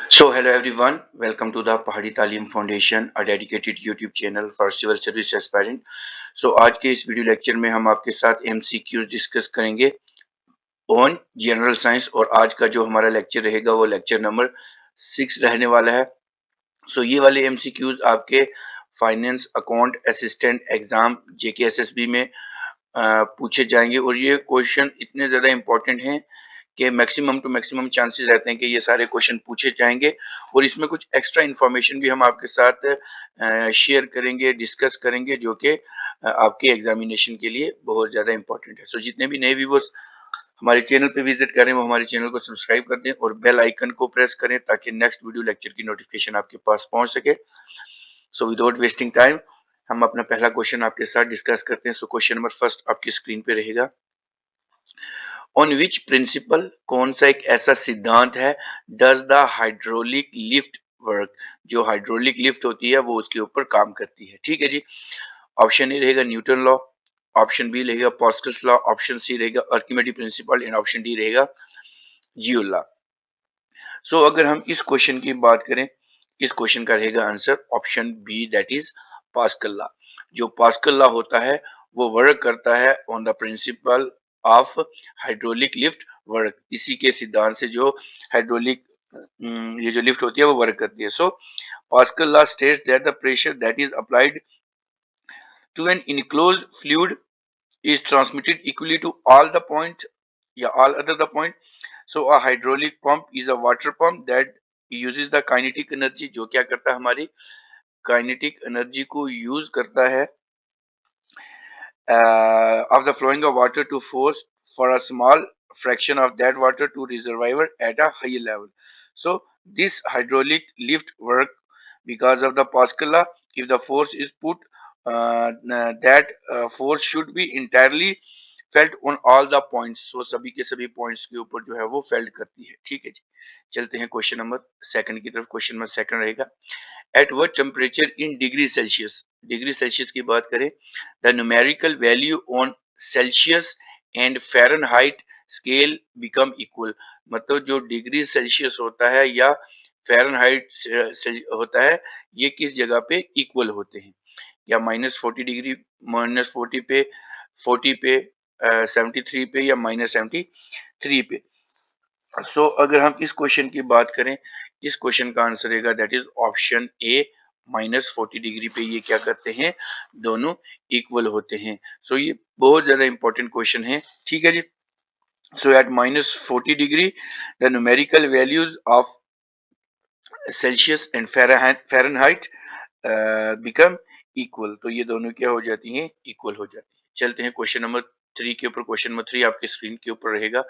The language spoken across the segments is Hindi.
So hello everyone, welcome to the पहाड़ी तालीम foundation, a dedicated YouTube channel for civil service aspirant. So आज के इस वीडियो लेक्चर में हम आपके साथ MCQs डिस्कस करेंगे ऑन जनरल साइंस और आज का जो हमारा लेक्चर रहेगा वो लेक्चर नंबर 6 रहने वाला है। सो ये वाले MCQs आपके finance account assistant exam JKSSB में पूछे जाएंगे और ये क्वेश्चन इतने ज़्यादा इंपॉर्टेंट हैं कि मैक्सिमम टू मैक्सिमम चांसेस रहते हैं कि ये सारे क्वेश्चन पूछे जाएंगे और इसमें कुछ एक्स्ट्रा इन्फॉर्मेशन भी हम आपके साथ शेयर करेंगे, डिस्कस करेंगे, जो कि आपके एग्जामिनेशन के लिए बहुत ज़्यादा इंपॉर्टेंट है। सो जितने भी नए व्यूवर्स हमारे चैनल पे विजिट करें वो हमारे चैनल को सब्सक्राइब कर दें और बेल आइकन को प्रेस करें ताकि नेक्स्ट वीडियो लेक्चर की नोटिफिकेशन आपके पास पहुंच सके। सो विदाउट वेस्टिंग टाइम हम अपना पहला क्वेश्चन आपके साथ डिस्कस करते हैं। सो क्वेश्चन नंबर फर्स्ट आपकी स्क्रीन पे रहेगा। ऑन विच प्रिंसिपल, कौन सा एक ऐसा सिद्धांत है, does the hydraulic lift work, जो हाइड्रोलिक लिफ्ट होती है वो उसके ऊपर काम करती है। ठीक है जी। ऑप्शन ए रहेगा न्यूटन लॉ, ऑप्शन बी रहेगा पास्कल्स लॉ, ऑप्शन सी रहेगा Archimedes principal and option D रहेगा जीओल लॉ। सो अगर हम इस क्वेश्चन की बात करें, इस क्वेश्चन का रहेगा answer option B, that is Pascal law. जो पास्कल लॉ होता है वो वर्क करता है on the principle of hydraulic lift work. इसी के सिद्धांत से जो हाइड्रोलिक ये जो लिफ्ट होती है वो वर्क करती है। So Pascal law states that the pressure that is applied to an enclosed fluid is transmitted equally to all the point या all other the point. So a hydraulic pump is a water pump that uses the kinetic energy, जो क्या करता है हमारी काइनेटिक एनर्जी को यूज करता है of the flowing of water to force for a small fraction of that water to reservoir at a higher level. So this hydraulic lift work because of the Pascal law. If the force is put, that force should be entirely felt on all the points. So सभी के सभी पॉइंट्स के ऊपर जो है वो फेल्ट करती है। ठीक है जी। चलते हैं क्वेश्चन नंबर सेकंड की तरफ। क्वेश्चन नंबर सेकंड रहेगा, at what temperature in degree Celsius, degree Celsius की बात करें, the numerical value on Celsius and Fahrenheit scale become equal. मतलब जो डिग्री सेल्सियस होता है या फ़ारेनहाइट होता है ये किस जगह पे इक्वल होते हैं, या -40 डिग्री, -40 पे, 40 पे, 73 पे या -73 पे। सो अगर हम इस क्वेश्चन की बात करें, इस क्वेश्चन का आंसर रहेगा that is option A, -40 degree पे ये क्या करते हैं, दोनों इक्वल होते हैं। सो ये बहुत ज्यादा इंपॉर्टेंट क्वेश्चन है। ठीक है जी। So at -40 degree the numerical values of Celsius and Fahrenheit become equal. तो ये दोनों क्या हो जाती हैं, इक्वल हो जाती हैं। चलते हैं क्वेश्चन नंबर 3 के ऊपर। क्वेश्चन नंबर 3 आपकी स्क्रीन के ऊपर रहेगा।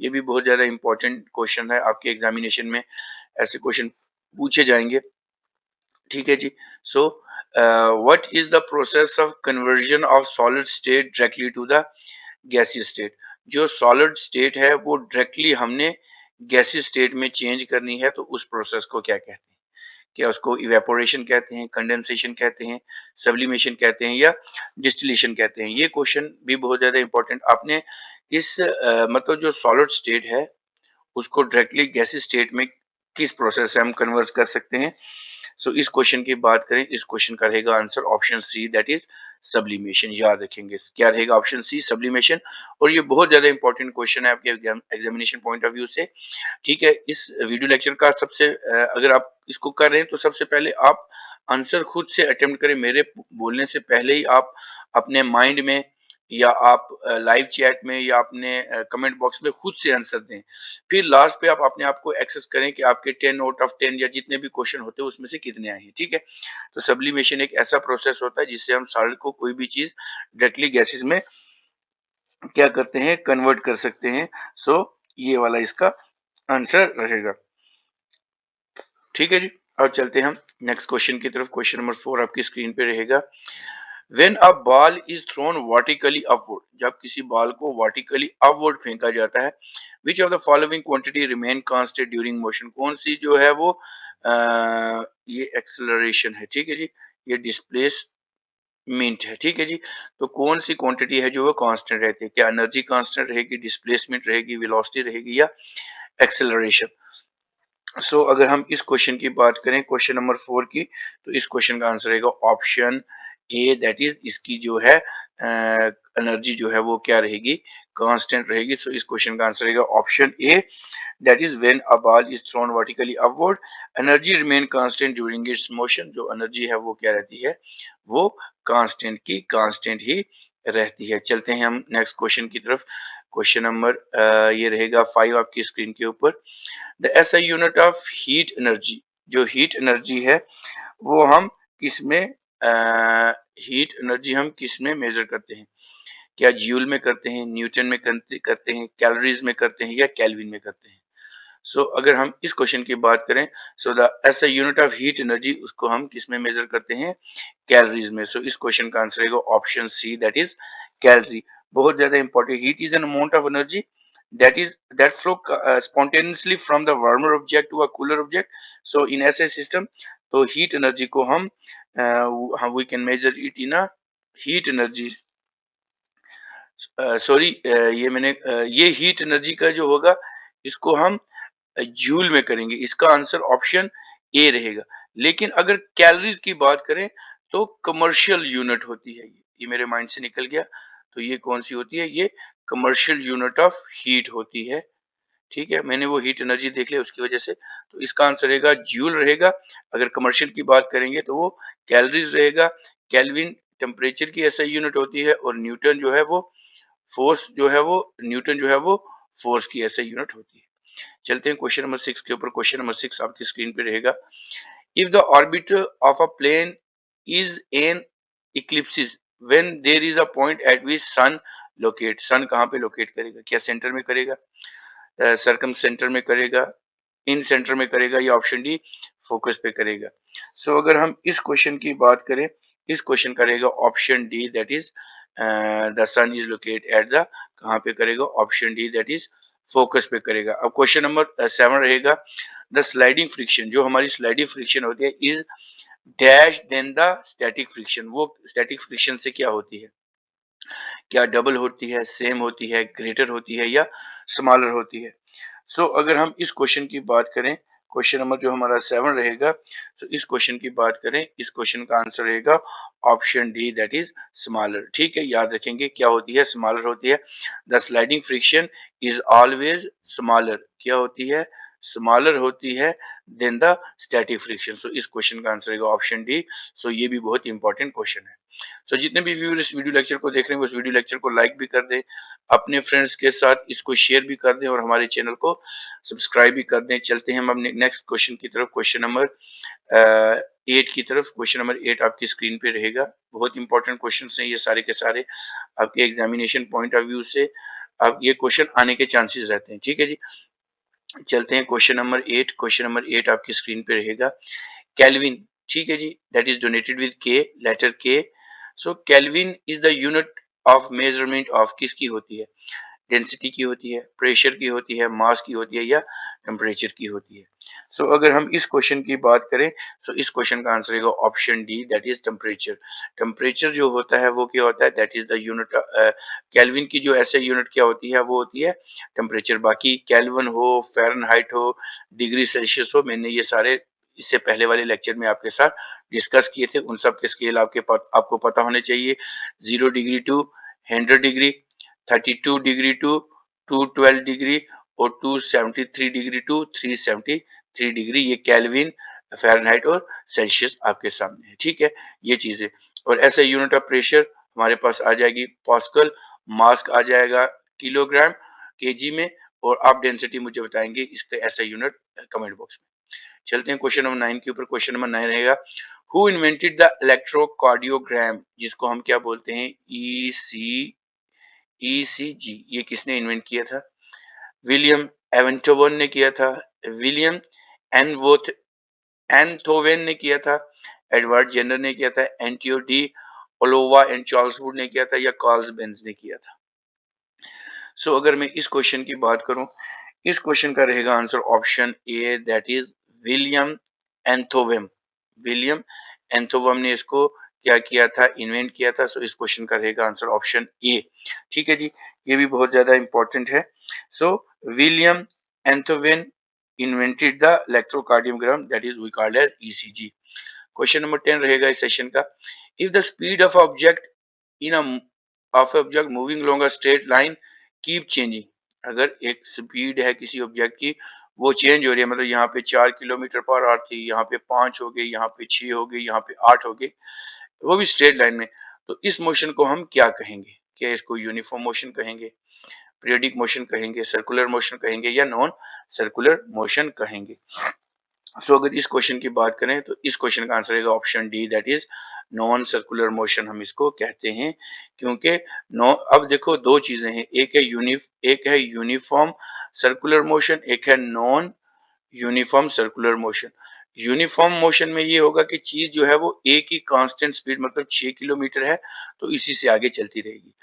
ये भी बहुत ज्यादा इंपॉर्टेंट क्वेश्चन है, आपके एग्जामिनेशन में ऐसे क्वेश्चन पूछे जाएंगे। ठीक है जी। So what is the process of conversion of solid state directly to the गैसीय स्टेट। जो सॉलिड स्टेट है वो डायरेक्टली हमने गैसीय स्टेट में चेंज करनी है, तो उस प्रोसेस को क्या कहते हैं? क्या उसको इवेपोरेशन कहते हैं, कंडेंसेशन कहते हैं, सब्लिमेशन कहते हैं या डिस्टिलेशन कहते हैं? ये क्वेश्चन भी बहुत ज्यादा इंपॉर्टेंट। आपने इस मतलब जो सॉलिड स्टेट है उसको डायरेक्टली गैसीय स्टेट में किस प्रोसेस से हम कन्वर्ट कर सकते हैं? सो इस क्वेश्चन की बात करें, इस क्वेश्चन का रहेगा answer option C, that is sublimation. याद रखेंगे क्या रहेगा, ऑप्शन सी सब्लिमेशन। और ये बहुत ज्यादा इंपॉर्टेंट क्वेश्चन है आपके एग्जामिनेशन पॉइंट ऑफ व्यू से। ठीक है। इस वीडियो लेक्चर का सबसे अगर आप इसको कर रहे हैं तो सबसे पहले आप आंसर खुद से अटेम्प्ट करें। मेरे बोलने से पहले ही आप अपने माइंड में या आप लाइव चैट में या अपने कमेंट बॉक्स में खुद से आंसर दें। फिर लास्ट पे आप अपने आप को एक्सेस करें कि आपके 10 आउट ऑफ 10 या जितने भी क्वेश्चन होते हैं उसमें से कितने आए हैं। ठीक है। तो सब्लिमेशन एक ऐसा प्रोसेस होता है जिससे हम सॉलिड को कोई भी चीज डायरेक्टली गैसेस में क्या करते हैं, कन्वर्ट कर सकते हैं। सो ये वाला इसका आंसर रहेगा। ठीक है जी। अब चलते हैं हम नेक्स्ट क्वेश्चन की तरफ। क्वेश्चन नंबर 4 आपकी स्क्रीन पे रहेगा। When a ball is thrown vertically upward, जब किसी बॉल को वर्टिकली अपवर्ड फेंका जाता है, which of the following quantity remain constant during motion, कौन सी जो है वो ये एक्सेलरेशन है। ठीक है जी। ये डिस्प्लेसमेंट है। ठीक है जी। तो कौन सी क्वांटिटी है जो वो कांस्टेंट रहती है? क्या एनर्जी कांस्टेंट रहेगी, डिस्प्लेसमेंट रहेगी, वेलोसिटी रहेगी या एक्सेलरेशन? अगर हम इस क्वेश्चन की बात करें, क्वेश्चन नंबर 4 की, तो इस क्वेश्चन का आंसर रहेगा ऑप्शन ए, दैट इज इसकी जो है एनर्जी जो है वो क्या रहेगी, कांस्टेंट रहेगी। इस क्वेश्चन का आंसर रहेगा option A, that is when a ball is thrown vertically upward energy remain constant during its motion. जो एनर्जी है वो क्या रहती है, वो कांस्टेंट की कांस्टेंट ही रहती है। चलते हैं हम नेक्स्ट क्वेश्चन की तरफ। क्वेश्चन नंबर ये रहेगा 5 आपकी स्क्रीन के ऊपर। The SI unit of heat energy, जो हीट एनर्जी है वो हम किस में हीट एनर्जी हम किस में मेजर करते हैं, क्या जूल में करते हैं, न्यूटन में करते हैं, कैलोरीज में करते हैं, या केल्विन में करते हैं। अगर हम इस क्वेश्चन की बात करें, the SI unit of heat energy उसको हम किस में मेजर करते हैं, कैलोरीज में। इस क्वेश्चन का आंसर रहेगा option C, that is calorie. बहुत ज्यादा important, heat is an amount of energy that flow spontaneously from the warmer object to a cooler object. In ऐसे सिस्टम, तो हीट एनर्जी को हम we can measure it in a heat energy, sorry, ये हीट एनर्जी का जो होगा इसको हम जूल में करेंगे। इसका आंसर ऑप्शन ए रहेगा। लेकिन अगर कैलोरीज की बात करें तो कमर्शियल यूनिट होती है, ये मेरे माइंड से निकल गया। तो ये कौन सी होती है, ये कमर्शियल यूनिट ऑफ हीट होती है। ठीक है, मैंने वो हीट एनर्जी देख लिया उसकी वजह से। तो इसका आंसर रहेगा जूल रहेगा। अगर कमर्शियल की बात करेंगे तो वो कैलोरीज रहेगा। केल्विन टेम्परेचर की ऐसा यूनिट होती है, और न्यूटन जो है वो फोर्स जो है वो न्यूटन जो है वो फोर्स की ऐसा यूनिट होती है। चलते हैं क्वेश्चन नंबर 6 के ऊपर। क्वेश्चन नंबर 6 आपकी स्क्रीन पे रहेगा। If the orbit of a plane is an ellipsis when there is a point at which sun locate, sun कहाँ पे लोकेट करेगा, क्या सेंटर में करेगा, सरकम सेंटर में करेगा, इन सेंटर में करेगा, या ऑप्शन डी फोकस पे करेगा। अगर हम इस क्वेश्चन की बात करें, इस क्वेश्चन करेगा option D, that is the sun is locate at the, कहाँ पे करेगा, option D that is focus पे करेगा। अब क्वेश्चन नंबर 7 रहेगा। द स्लाइडिंग फ्रिक्शन, जो हमारी स्लाइडिंग फ्रिक्शन होती है, is dash then the static friction. वो स्टैटिक फ्रिक्शन से क्या होती है, क्या डबल होती है, सेम होती है, ग्रेटर होती है, या स्मॉलर होती है। अगर हम इस क्वेश्चन की बात करें, क्वेश्चन नंबर जो हमारा 7 रहेगा, इस क्वेश्चन की बात करें, इस क्वेश्चन का आंसर रहेगा option D, that is smaller. ठीक है, याद रखेंगे क्या होती है, स्मॉलर होती है। The sliding friction is always smaller, क्या होती है, स्मॉलर होती है देन द स्टैटिक फ्रिक्शन। इस क्वेश्चन का आंसर रहेगा ऑप्शन डी। ये भी बहुत इंपॉर्टेंट क्वेश्चन है। जितने भी व्यूअर इस वीडियो लेक्चर को देख रहे हैं वो इस वीडियो लेक्चर को लाइक भी कर दें, अपने फ्रेंड्स के साथ इसको शेयर भी कर दें, और हमारे चैनल को सब्सक्राइब भी कर दें। चलते हैं हम अपने नेक्स्ट क्वेश्चन की तरफ, क्वेश्चन नंबर 8 की तरफ। क्वेश्चन नंबर 8 आपकी स्क्रीन पे रहेगा। बहुत इंपॉर्टेंट क्वेश्चन हैं ये सारे के सारे, आपके एग्जामिनेशन पॉइंट ऑफ व्यू से अब ये क्वेश्चन आने के चांसेस रहते हैं। ठीक है जी, चलते हैं क्वेश्चन नंबर 8। क्वेश्चन नंबर 8 आपकी स्क्रीन पे रहेगा। केल्विन, ठीक है जी, दैट इज डोनेटेड विद के, लेटर के। Kelvin is the unit of measurement of किसकी होती है, डेंसिटी की होती है, प्रेशर की होती है, मास की होती है, या टेम्परेचर की होती है। अगर हम इस क्वेश्चन की बात करें, इस क्वेश्चन का आंसर रहेगा option D, that is temperature. Temperature जो होता है वो क्या होता है, that is the unit. Kelvin की जो ऐसे यूनिट क्या होती है, वो होती है टेम्परेचर। बाकी केल्विन हो, फ़ारेनहाइट हो, डिग्री सेल्सियस हो, मैंने ये सारे इससे पहले वाले लेक्चर में आपके साथ डिस्कस किए थे। उन सब के स्केल आपको पता होने चाहिए। 0 degree to 100 degree, 32 degree to 212 degree, और 273 डिग्री टू 373 डिग्री। ये केल्विन, फ़ारेनहाइट और सेल्सियस आपके सामने है। ठीक है, ये चीजें। और ऐसे यूनिट ऑफ प्रेशर हमारे पास आ जाएगी पास्कल, मास आ जाएगा किलोग्राम, केजी में, और आप डेंसिटी मुझे बताएंगे इसका ऐसा यूनिट कमेंट बॉक्स में। चलते हैं क्वेश्चन नंबर 9 के ऊपर। क्वेश्चन नंबर 9 रहेगा, हु इन्वेंटेड द इलेक्ट्रोकार्डियोग्राम, जिसको हम क्या बोलते हैं, ईसीजी। ये किसने इन्वेंट किया था, विलियम एवेंटोवन ने किया था, विलियम एनवोथ एंथोवेन ने किया था, एडवर्ड जेनर ने किया था, Antioch D ओलोवा and Charles Wood ने किया था, या कार्ल बेंज ने किया था। अगर मैं इस क्वेश्चन की बात करूं, इस क्वेश्चन का रहेगा answer option A, that is William Einthoven. William Einthoven ने इसको क्या किया था, इन्वेंट किया था। इस क्वेश्चन का रहेगा आंसर ऑप्शन ए। ठीक है जी, ये भी बहुत ज्यादा इंपॉर्टेंट है। William Einthoven invented the electrocardiogram, that is we called as ECG. Question number 10 रहेगा इस सेशन का. If the speed of object in object moving along a straight line keep changing, अगर एक स्पीड है किसी ऑब्जेक्ट की वो चेंज हो रही है, मतलब यहाँ पे 4 किलोमीटर पर आवर थी, यहाँ पे 5 हो गई, यहाँ पे 6 हो गई, यहाँ पे 8 हो गई, वो भी स्ट्रेट लाइन में, तो इस मोशन को हम क्या कहेंगे? क्या इसको यूनिफॉर्म मोशन कहेंगे, पीरियडिक मोशन कहेंगे, सर्कुलर मोशन कहेंगे या नॉन सर्कुलर मोशन कहेंगे? सो अगर इस क्वेश्चन की बात करें तो इस क्वेश्चन का आंसर है option D, that is non circular motion हम इसको कहते हैं, क्योंकि नो अब देखो दो चीजें हैं, एक है यूनिफॉर्म सर्कुलर मोशन, एक है non uniform circular motion. Uniform motion में ये होगा कि चीज जो है वो एक ही कांस्टेंट स्पीड मतलब 6 किलोमीटर है तो इसी से आगे चलती रहेगी.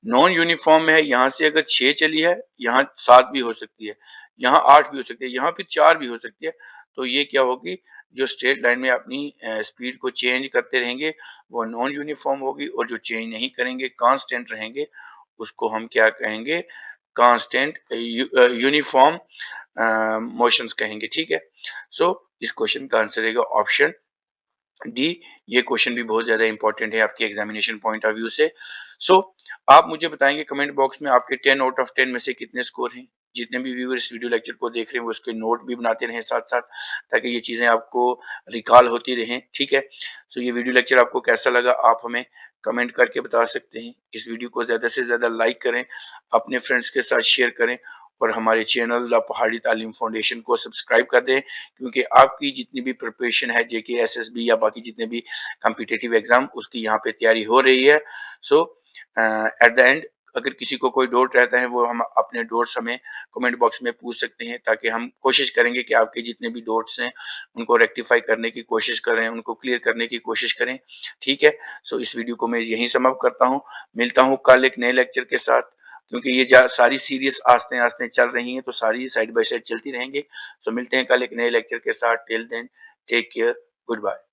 नॉन यूनिफॉर्म में है, यहाँ से अगर 6 चली है, यहाँ 7 भी हो सकती है, यहाँ 8 भी हो सकती है, यहाँ फिर 4 भी हो सकती है, तो ये क्या होगी, जो स्ट्रेट लाइन में अपनी स्पीड को चेंज करते रहेंगे वो नॉन यूनिफॉर्म होगी, और जो चेंज नहीं करेंगे कांस्टेंट रहेंगे उसको हम क्या कहेंगे, कांस्टेंट यूनिफॉर्म मोशंस कहेंगे. ठीक है. सो इस क्वेश्चन का आंसर रहेगा ऑप्शन डी. ये क्वेश्चन भी बहुत ज्यादा इंपॉर्टेंट है आपके एग्जामिनेशन पॉइंट ऑफ व्यू से. सो आप मुझे बताएंगे कमेंट बॉक्स में आपके 10 आउट ऑफ 10 में से कितने स्कोर हैं. जितने भी व्यूअर्स वीडियो लेक्चर को देख रहे हैं वो उसके नोट भी बनाते रहें साथ साथ, ताकि ये चीजें आपको रिकॉल होती रहें. ठीक है. सो ये वीडियो लेक्चर आपको कैसा लगा आप हमें कमेंट करके बता सकते हैं. इस वीडियो को ज्यादा से ज्यादा लाइक करें, अपने फ्रेंड्स के साथ शेयर करें, और हमारे चैनल द पहाड़ी तालीम फाउंडेशन को सब्सक्राइब कर दें, क्योंकि आपकी जितनी भी प्रिपरेशन है जेके एसएसबी या बाकी जितने भी कॉम्पिटिटिव एग्जाम उसकी यहाँ पे तैयारी हो रही है. सो एट द एंड अगर किसी को कोई डाउट रहता है वो हम अपने डाउट्स हमें कमेंट बॉक्स में पूछ सकते हैं, ताकि हम कोशिश करेंगे कि आपके जितने भी डाउट्स हैं उनको रेक्टिफाई करने की कोशिश करें, उनको क्लियर करने की कोशिश करें. ठीक है. सो इस वीडियो को मैं यहीं समाप्त करता हूँ. मिलता हूँ कल एक नए लेक्चर के साथ, क्योंकि ये सारी सीरीज आस्ते आस्ते चल रही हैं तो सारी साइड बाय साइड चलती रहेंगे. तो मिलते हैं कल एक नए लेक्चर के साथ. Till then take care, good bye.